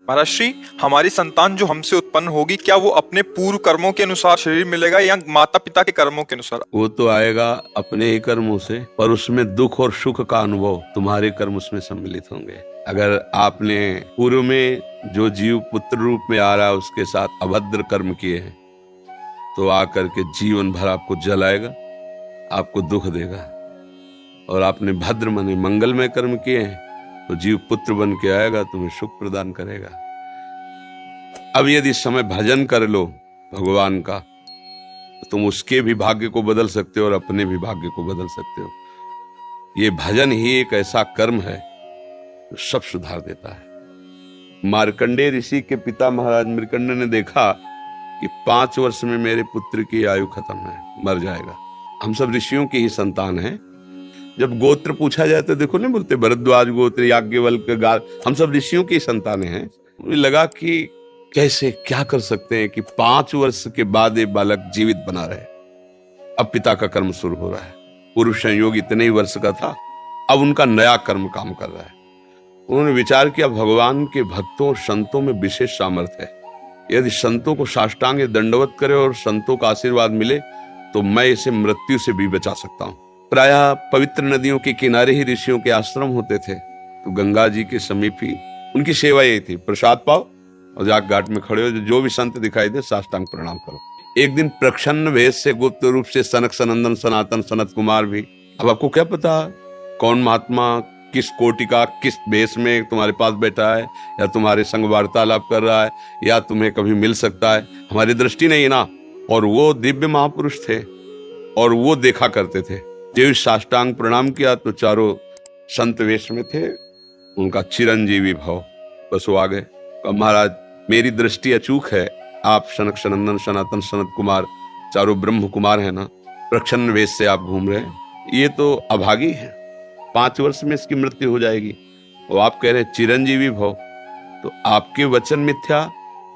महाराष्ट्री, हमारी संतान जो हमसे उत्पन्न होगी, क्या वो अपने पूर्व कर्मों के अनुसार शरीर मिलेगा या माता पिता के कर्मों के अनुसार? वो तो आएगा अपने ही कर्मों से, पर उसमें दुख और सुख का अनुभव तुम्हारे कर्म उसमें सम्मिलित होंगे। अगर आपने पूर्व में जो जीव पुत्र रूप में आ रहा है उसके साथ अभद्र कर्म किए हैं तो आकर के जीवन भर आपको जलाएगा, आपको दुख देगा। और आपने भद्र माने मंगलमय कर्म किए हैं तो जीव पुत्र बन के आएगा, तुम्हें सुख प्रदान करेगा। अब यदि समय भजन कर लो भगवान का तो तुम उसके भी भाग्य को बदल सकते हो और अपने भी भाग्य को बदल सकते हो। ये भजन ही एक ऐसा कर्म है जो सब सुधार देता है। मार्कंडेय ऋषि के पिता महाराज मृकंड ने देखा कि 5 वर्ष में मेरे पुत्र की आयु खत्म है, मर जाएगा। हम सब ऋषियों की ही संतान हैं। जब गोत्र पूछा जाए तो देखो नहीं बोलते भरद्वाज गोत्र, याज्ञवल्क्य, हम सब ऋषियों की संतानें हैं। मुझे लगा कि कैसे क्या कर सकते हैं कि 5 वर्ष के बाद ये बालक जीवित बना रहे। अब पिता का कर्म शुरू हो रहा है। पूर्व संयोग इतने ही वर्ष का था, अब उनका नया कर्म काम कर रहा है। उन्होंने विचार किया भगवान के भक्तों और संतों में विशेष सामर्थ्य है। यदि संतों को साष्टांग दंडवत करे और संतों का आशीर्वाद मिले तो मैं इसे मृत्यु से भी बचा सकता हूँ। प्रायः पवित्र नदियों के किनारे ही ऋषियों के आश्रम होते थे, तो गंगा जी के समीप ही उनकी सेवा यही थी, प्रसाद पाओ और जाके घाट में खड़े हो, जो भी संत दिखाई दे साष्टांग प्रणाम करो। एक दिन प्रच्छन्न वेश से गुप्त रूप से सनक सनंदन सनातन सनत कुमार भी, अब आपको क्या पता कौन महात्मा किस कोटि का किस वेश में तुम्हारे पास बैठा है, या तुम्हारे संग वार्तालाप कर रहा है, या तुम्हें कभी मिल सकता है, हमारी दृष्टि नहीं ना। और वो दिव्य महापुरुष थे और वो देखा करते थे। जब साष्टांग प्रणाम किया तो चारों संत वेश में थे, उनका चिरंजीवी भाव, बस वो आ गए। महाराज मेरी दृष्टि अचूक है, आप सनक सनंदन सनातन सनत कुमार चारों ब्रह्म कुमार है ना, प्रच्छन्न वेश से आप घूम रहे हैं, ये तो अभागी है, 5 वर्ष में इसकी मृत्यु हो जाएगी। और आप कह रहे चिरंजीवी भव, तो आपके वचन मिथ्या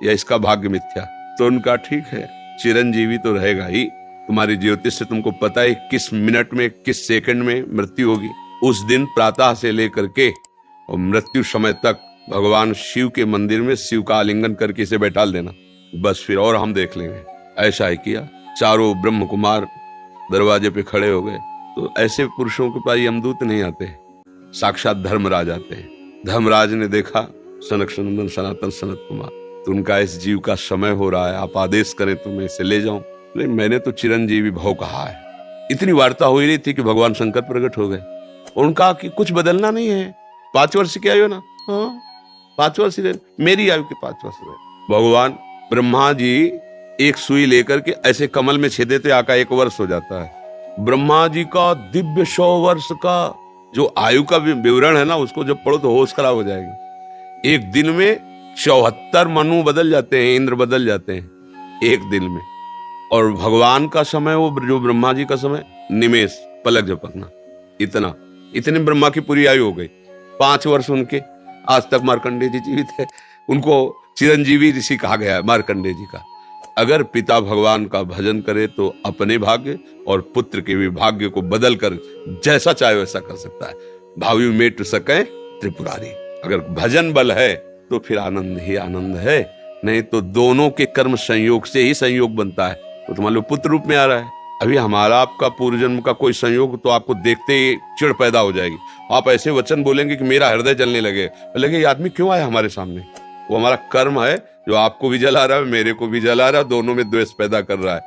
या इसका भाग्य मिथ्या? तो उनका ठीक है, चिरंजीवी तो रहेगा ही। तुम्हारी ज्योतिष से तुमको पता है किस मिनट में किस सेकंड में मृत्यु होगी। उस दिन प्रातः से लेकर के और मृत्यु समय तक भगवान शिव के मंदिर में शिव का आलिंगन करके इसे बैठा देना, बस फिर और हम देख लेंगे। ऐसा ही किया। चारों ब्रह्म कुमार दरवाजे पे खड़े हो गए। तो ऐसे पुरुषों के पास यमदूत नहीं आते, साक्षात धर्मराज आते हैं। धर्मराज ने देखा सनक सनंदन सनातन सनत कुमार, तो उनका इस जीव का समय हो रहा है, आप आदेश करें तो मैं इसे ले जाऊं। लेकिन मैंने तो चिरंजीवी भव कहा है। इतनी वार्ता हो ही रही थी कि भगवान शंकर प्रकट हो गए। उनका कि कुछ बदलना नहीं है, 5 वर्ष की आयु ना, हाँ 5 वर्ष मेरी आयु के 5 वर्ष रहे। भगवान ब्रह्मा जी एक सुई लेकर के ऐसे कमल में छेदे थे, आका 1 वर्ष हो जाता है। ब्रह्मा जी का दिव्य 100 वर्ष का जो आयु का विवरण है ना, उसको जब पढ़ो तो होश खराब हो जाएगी। एक दिन में 74 मनु बदल जाते हैं, इंद्र बदल जाते हैं एक दिन में। और भगवान का समय, वो जो ब्रह्मा जी का समय, निमेष, पलक झपकना, इतने ब्रह्मा की पूरी आयु हो गई। 5 वर्ष उनके, आज तक मार्कंडेय जी जीवित है। उनको चिरंजीवी ऋषि कहा गया है मार्कंडेय जी का। अगर पिता भगवान का भजन करे तो अपने भाग्य और पुत्र के भी भाग्य को बदल कर जैसा चाहे वैसा कर सकता है। भावी मेट सके त्रिपुरारी। अगर भजन बल है तो फिर आनंद ही आनंद है, नहीं तो दोनों के कर्म संयोग से ही संयोग बनता है। तो तुम्हारे लो पुत्र रूप में आ रहा है। अभी हमारा आपका पूर्व जन्म का कोई संयोग तो आपको देखते ही चिढ़ पैदा हो जाएगी। आप ऐसे वचन बोलेंगे कि मेरा हृदय जलने लगे, ये आदमी क्यों आया हमारे सामने? वो हमारा कर्म है जो आपको भी जला रहा है, मेरे को भी जला रहा है, दोनों में द्वेष पैदा कर रहा है।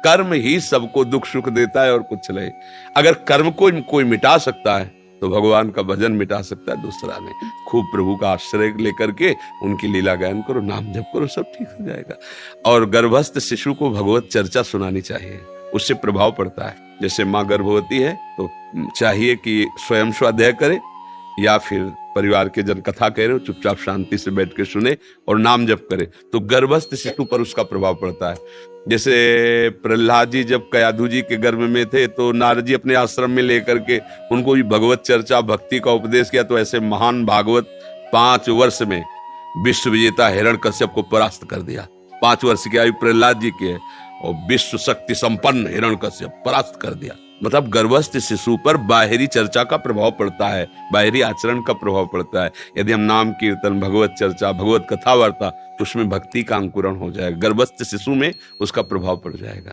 कर्म ही सबको दुख सुख देता है और कुछ नहीं। अगर कर्म को कोई मिटा सकता है तो भगवान का भजन मिटा सकता है दूसरा नहीं। खूब प्रभु का आश्रय लेकर के उनकी लीला गायन करो, नाम जप करो, सब ठीक हो जाएगा। और गर्भस्थ शिशु को भगवत चर्चा सुनानी चाहिए, उससे प्रभाव पड़ता है। जैसे माँ गर्भवती है तो चाहिए कि स्वयं स्वाध्याय करे, या फिर परिवार के जन कथा कह रहे हो चुपचाप शांति से बैठ के सुने और नाम जप करे, तो गर्भस्थ शिशु पर उसका प्रभाव पड़ता है। जैसे प्रहलाद जी जब कयाधु जी के गर्भ में थे तो नारद जी अपने आश्रम में लेकर के उनको भी भगवत चर्चा भक्ति का उपदेश किया। तो ऐसे महान भागवत 5 वर्ष में विश्व विजेता हिरण्यकश्यप को परास्त कर दिया। 5 वर्ष की आयु प्रहलाद जी की है और विश्व शक्ति संपन्न हिरण्यकश्यप परास्त कर दिया। मतलब गर्भस्थ शिशु पर बाहरी चर्चा का प्रभाव पड़ता है, बाहरी आचरण का प्रभाव पड़ता है। यदि हम नाम कीर्तन, भगवत चर्चा, भगवत कथा वार्ता, तो उसमें भक्ति का अंकुरण हो जाएगा, गर्भस्थ शिशु में उसका प्रभाव पड़ जाएगा।